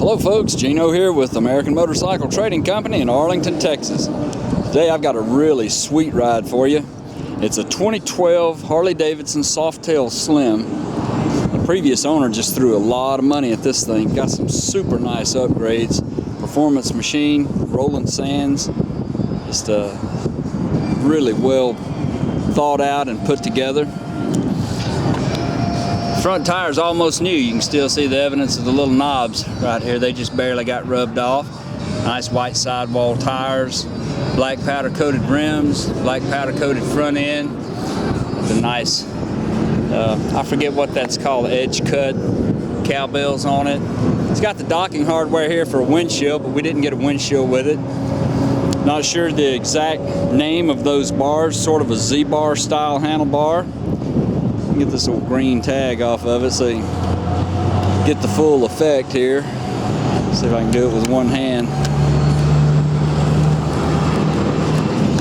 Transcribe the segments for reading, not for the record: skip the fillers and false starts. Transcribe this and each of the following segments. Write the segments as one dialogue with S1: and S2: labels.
S1: Hello folks, Gino here with American Motorcycle Trading Company in Arlington, Texas. Today I've got a really sweet ride for you. It's a 2012 Harley Davidson Softail Slim. The previous owner just threw a lot of money at this thing. Got some super nice upgrades. Performance machine, rolling sands. Just really well thought out and put together. Front tire's almost new. You can still see the evidence of the little knobs right here. They just barely got rubbed off. Nice white sidewall tires, black powder coated rims, black powder coated front end. The nice, I forget what that's called, edge cut cowbells on it. It's got the docking hardware here for a windshield, but we didn't get a windshield with it. Not sure the exact name of those bars, sort of a Z-bar style handlebar. Get this old green tag off of it so you get the full effect here. See if I can do it with one hand.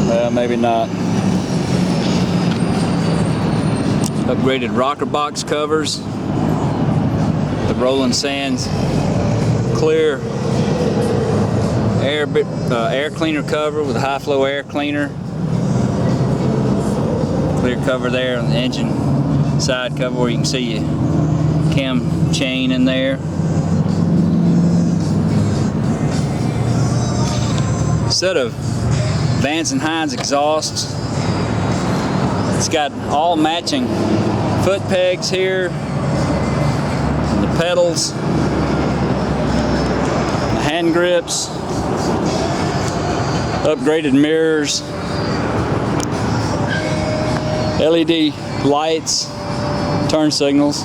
S1: Well, maybe not. Upgraded rocker box covers. The rolling sands clear air cleaner cover with a high flow air cleaner. Clear cover there on the engine side cover where you can see your cam chain in there. Set of Vance & Hines exhausts. It's got all matching foot pegs here, and the pedals, the hand grips, upgraded mirrors, LED lights, turn signals,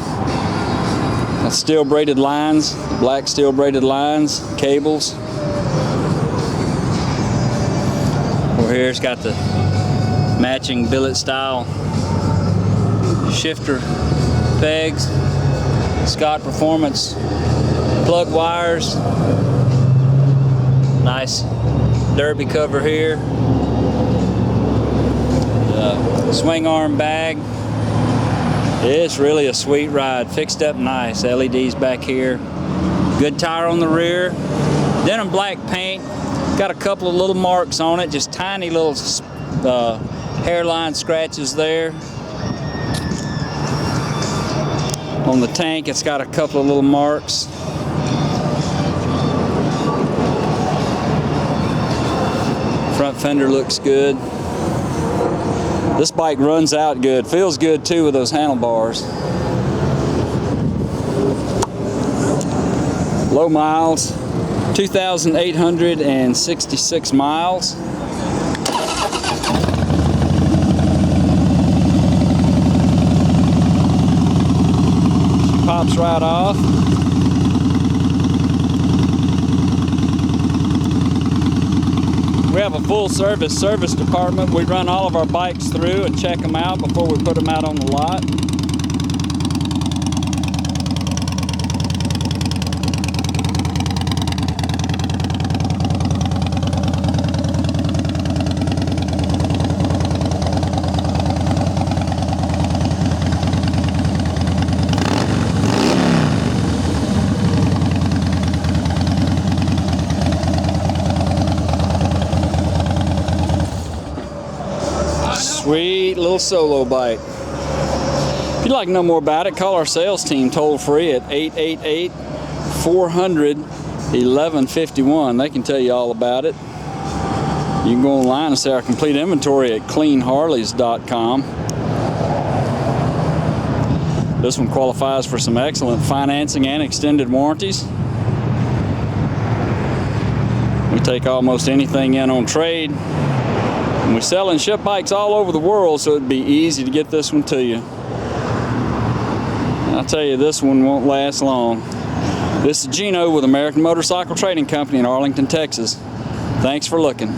S1: steel braided lines, black steel braided lines, cables. Over here it's got the matching billet style shifter pegs, Scott Performance plug wires, nice derby cover here, swing arm bag. It's really a sweet ride, fixed up nice. LEDs back here, good tire on the rear, denim black paint. Got a couple of little marks on it, just tiny little hairline scratches there. On the tank it's got a couple of little marks. Front fender looks good. This bike runs out good, feels good too with those handlebars. Low miles, 2,866 miles. Pops right off. We have a full service department. We run all of our bikes through and check them out before we put them out on the lot. Sweet little solo bike. If you'd like to know more about it, call our sales team toll free at 888-400-1151. They can tell you all about it. You can go online and see our complete inventory at cleanharleys.com. This one qualifies for some excellent financing and extended warranties. We take almost anything in on trade. And we sell and ship bikes all over the world, so it'd be easy to get this one to you. And I'll tell you, this one won't last long. This is Gino with American Motorcycle Trading Company in Arlington, Texas. Thanks for looking.